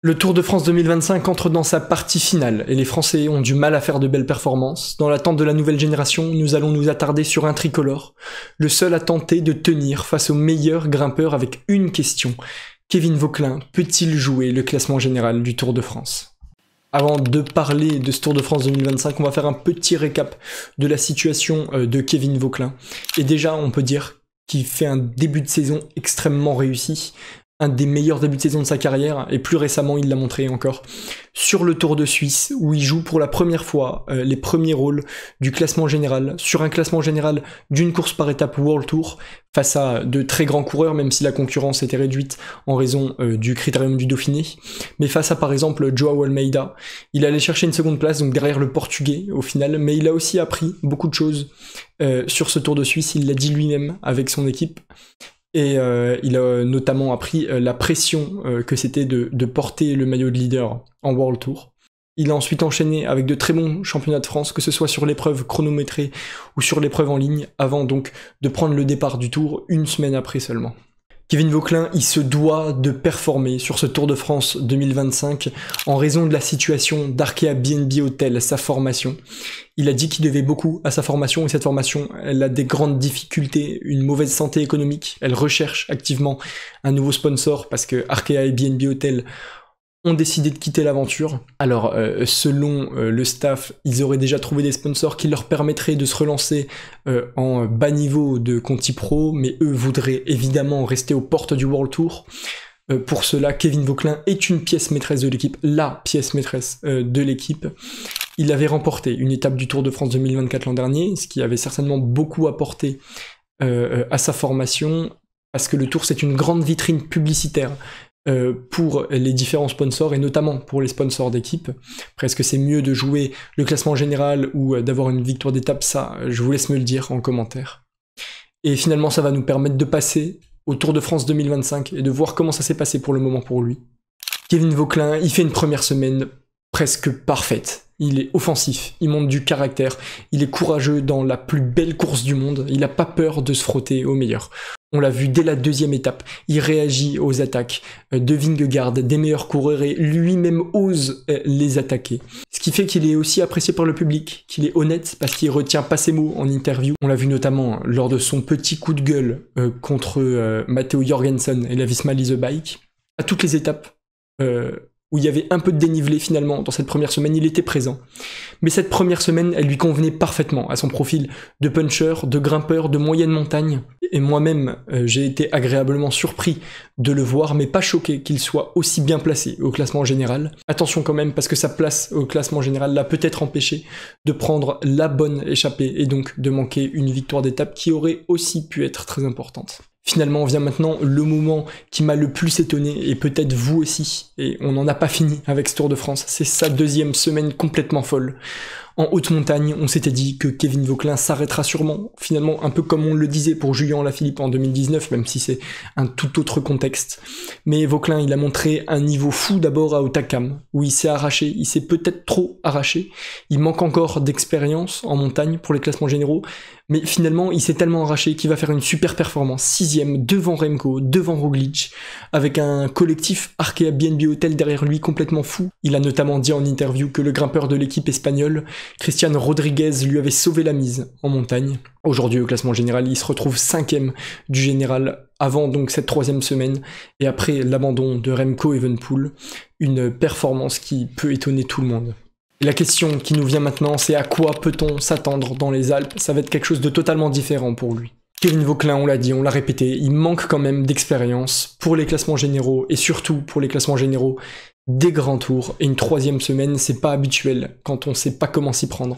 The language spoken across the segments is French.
Le Tour de France 2025 entre dans sa partie finale et les Français ont du mal à faire de belles performances. Dans l'attente de la nouvelle génération, nous allons nous attarder sur un tricolore, le seul à tenter de tenir face aux meilleurs grimpeurs avec une question. Kevin Vauquelin peut-il jouer le classement général du Tour de France ? Avant de parler de ce Tour de France 2025, on va faire un petit récap de la situation de Kevin Vauquelin. Et déjà, on peut dire qu'il fait un début de saison extrêmement réussi. Un des meilleurs débuts de saison de sa carrière, et plus récemment il l'a montré encore sur le Tour de Suisse, où il joue pour la première fois les premiers rôles du classement général, sur un classement général d'une course par étape World Tour, face à de très grands coureurs, même si la concurrence était réduite en raison du Critérium du Dauphiné, mais face à par exemple Joao Almeida, il allait chercher une seconde place, donc derrière le Portugais au final, mais il a aussi appris beaucoup de choses sur ce Tour de Suisse, il l'a dit lui-même avec son équipe. Et il a notamment appris la pression que c'était de porter le maillot de leader en World Tour. Il a ensuite enchaîné avec de très bons championnats de France, que ce soit sur l'épreuve chronométrée ou sur l'épreuve en ligne, avant donc de prendre le départ du Tour une semaine après seulement. Kevin Vauquelin, il se doit de performer sur ce Tour de France 2025 en raison de la situation d'Arkea BNB Hotel, sa formation. Il a dit qu'il devait beaucoup à sa formation et cette formation, elle a des grandes difficultés, une mauvaise santé économique. Elle recherche activement un nouveau sponsor parce que Arkea et BNB Hotel ont décidé de quitter l'aventure. Alors, selon le staff, ils auraient déjà trouvé des sponsors qui leur permettraient de se relancer en bas niveau de Conti Pro, mais eux voudraient évidemment rester aux portes du World Tour. Pour cela, Kevin Vauquelin est une pièce maîtresse de l'équipe, la pièce maîtresse de l'équipe. Il avait remporté une étape du Tour de France 2024 l'an dernier, ce qui avait certainement beaucoup apporté à sa formation, parce que le Tour c'est une grande vitrine publicitaire pour les différents sponsors et notamment pour les sponsors d'équipe. Après, est-ce que c'est mieux de jouer le classement général ou d'avoir une victoire d'étape? Ça, je vous laisse me le dire en commentaire. Et finalement, ça va nous permettre de passer au Tour de France 2025 et de voir comment ça s'est passé pour le moment pour lui. Kevin Vauquelin, il fait une première semaine presque parfaite. Il est offensif, il montre du caractère, il est courageux dans la plus belle course du monde, il n'a pas peur de se frotter au meilleur. On l'a vu dès la deuxième étape, il réagit aux attaques de Vingegaard, des meilleurs coureurs, et lui-même ose les attaquer. Ce qui fait qu'il est aussi apprécié par le public, qu'il est honnête parce qu'il retient pas ses mots en interview. On l'a vu notamment lors de son petit coup de gueule contre Matteo Jorgensen et la Visma Lease Bike. À toutes les étapes où il y avait un peu de dénivelé finalement dans cette première semaine, il était présent. Mais cette première semaine, elle lui convenait parfaitement à son profil de puncher, de grimpeur, de moyenne montagne. Et moi-même, j'ai été agréablement surpris de le voir, mais pas choqué qu'il soit aussi bien placé au classement général. Attention quand même, parce que sa place au classement général l'a peut-être empêché de prendre la bonne échappée, et donc de manquer une victoire d'étape qui aurait aussi pu être très importante. Finalement, vient maintenant le moment qui m'a le plus étonné, et peut-être vous aussi, et on n'en a pas fini avec ce Tour de France, c'est sa deuxième semaine complètement folle. En haute montagne, on s'était dit que Kevin Vauquelin s'arrêtera sûrement, finalement un peu comme on le disait pour Julien Alaphilippe en 2019, même si c'est un tout autre contexte. Mais Vauquelin, il a montré un niveau fou d'abord à Otakam, où il s'est arraché, il s'est peut-être trop arraché, il manque encore d'expérience en montagne pour les classements généraux, mais finalement il s'est tellement arraché qu'il va faire une super performance, 6ème devant Remco, devant Roglic, avec un collectif Arkea BNB Hotel derrière lui complètement fou. Il a notamment dit en interview que le grimpeur de l'équipe espagnole, Christian Rodriguez, lui avait sauvé la mise en montagne. Aujourd'hui au classement général, il se retrouve 5ème du général avant donc cette 3ème semaine, et après l'abandon de Remco Evenepoel, une performance qui peut étonner tout le monde. Et la question qui nous vient maintenant, c'est à quoi peut-on s'attendre dans les Alpes? Ça va être quelque chose de totalement différent pour lui. Kevin Vauquelin, on l'a dit, on l'a répété, il manque quand même d'expérience pour les classements généraux, et surtout pour les classements généraux des grands tours. Et une 3ème semaine, c'est pas habituel quand on sait pas comment s'y prendre.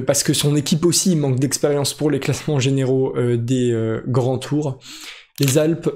Parce que son équipe aussi manque d'expérience pour les classements généraux des grands tours. Les Alpes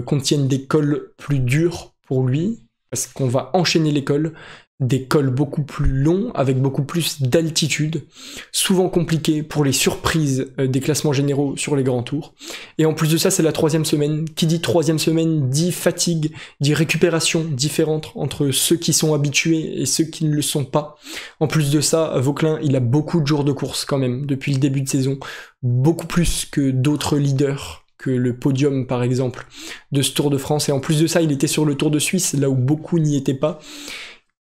contiennent des cols plus durs pour lui, parce qu'on va enchaîner les cols, des cols beaucoup plus longs, avec beaucoup plus d'altitude, souvent compliqués pour les surprises des classements généraux sur les grands tours. Et en plus de ça, c'est la 3ème semaine. Qui dit 3ème semaine dit fatigue, dit récupération différente entre ceux qui sont habitués et ceux qui ne le sont pas. En plus de ça, Vauquelin, il a beaucoup de jours de course quand même, depuis le début de saison, beaucoup plus que d'autres leaders que le podium par exemple de ce Tour de France, et en plus de ça il était sur le Tour de Suisse, là où beaucoup n'y étaient pas,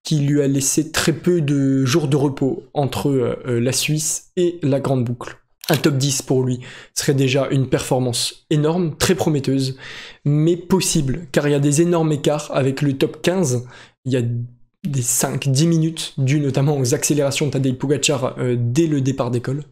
qui lui a laissé très peu de jours de repos entre la Suisse et la Grande Boucle. Un top 10 pour lui serait déjà une performance énorme, très prometteuse, mais possible, car il y a des énormes écarts avec le top 15, il y a des 5-10 minutes, dues notamment aux accélérations de Tadej Pogačar dès le départ d'école.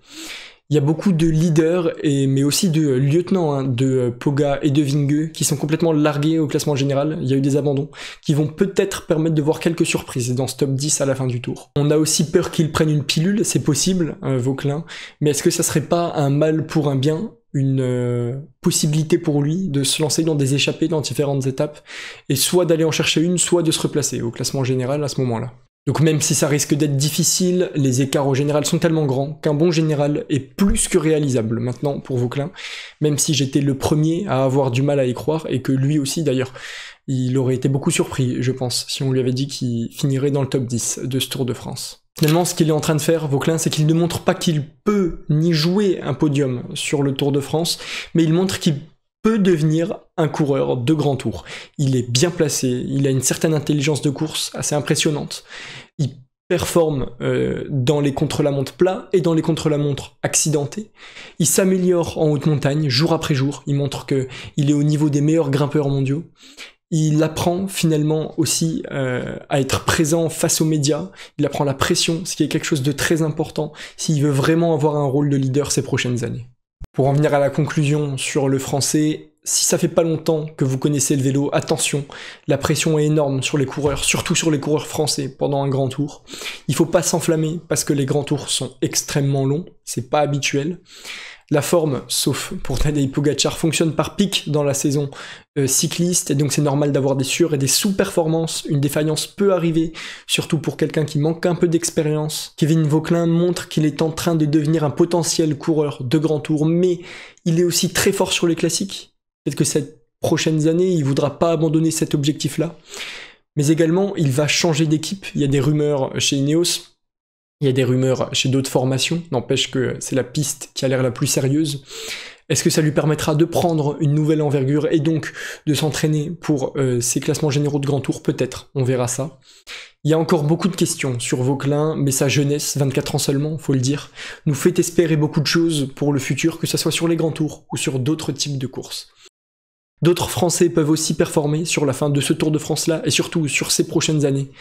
Il y a beaucoup de leaders, mais aussi de lieutenants de Poga et de Vinge qui sont complètement largués au classement général. Il y a eu des abandons qui vont peut-être permettre de voir quelques surprises dans ce top 10 à la fin du tour. On a aussi peur qu'il prenne une pilule, c'est possible, Vauquelin, mais est-ce que ça serait pas un mal pour un bien, une possibilité pour lui de se lancer dans des échappées dans différentes étapes, et soit d'aller en chercher une, soit de se replacer au classement général à ce moment-là. Donc même si ça risque d'être difficile, les écarts au général sont tellement grands qu'un bon général est plus que réalisable maintenant pour Vauquelin, même si j'étais le premier à avoir du mal à y croire, et que lui aussi d'ailleurs, il aurait été beaucoup surpris, je pense, si on lui avait dit qu'il finirait dans le top 10 de ce Tour de France. Finalement, ce qu'il est en train de faire, Vauquelin, c'est qu'il ne montre pas qu'il peut ni jouer un podium sur le Tour de France, mais il montre qu'il peut devenir un coureur de grand tour. Il est bien placé, il a une certaine intelligence de course assez impressionnante. Il performe dans les contre-la-montre plats et dans les contre-la-montre accidentés. Il s'améliore en haute montagne jour après jour. Il montre qu'il est au niveau des meilleurs grimpeurs mondiaux. Il apprend finalement aussi à être présent face aux médias. Il apprend la pression, ce qui est quelque chose de très important s'il veut vraiment avoir un rôle de leader ces prochaines années. Pour en venir à la conclusion sur le français, si ça fait pas longtemps que vous connaissez le vélo, attention, la pression est énorme sur les coureurs, surtout sur les coureurs français pendant un grand tour. Il faut pas s'enflammer parce que les grands tours sont extrêmement longs, c'est pas habituel. La forme, sauf pour Tadej Pogačar, fonctionne par pic dans la saison cycliste, et donc c'est normal d'avoir des sur- et des sous-performances. Une défaillance peut arriver, surtout pour quelqu'un qui manque un peu d'expérience. Kevin Vauquelin montre qu'il est en train de devenir un potentiel coureur de grand tour, mais il est aussi très fort sur les classiques. Peut-être que ces prochaines années, il voudra pas abandonner cet objectif-là. Mais également, il va changer d'équipe. Il y a des rumeurs chez Ineos, il y a des rumeurs chez d'autres formations, n'empêche que c'est la piste qui a l'air la plus sérieuse. Est-ce que ça lui permettra de prendre une nouvelle envergure et donc de s'entraîner pour ces classements généraux de grand tour? Peut-être, on verra ça. Il y a encore beaucoup de questions sur Vauquelin, mais sa jeunesse, 24 ans seulement, faut le dire, nous fait espérer beaucoup de choses pour le futur, que ce soit sur les grands tours ou sur d'autres types de courses. D'autres Français peuvent aussi performer sur la fin de ce Tour de France-là, et surtout sur ces prochaines années,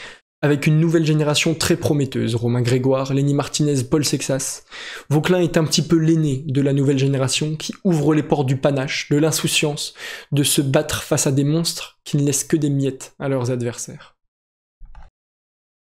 avec une nouvelle génération très prometteuse, Romain Grégoire, Lenny Martinez, Paul Sexas. Vauquelin est un petit peu l'aîné de la nouvelle génération qui ouvre les portes du panache, de l'insouciance, de se battre face à des monstres qui ne laissent que des miettes à leurs adversaires.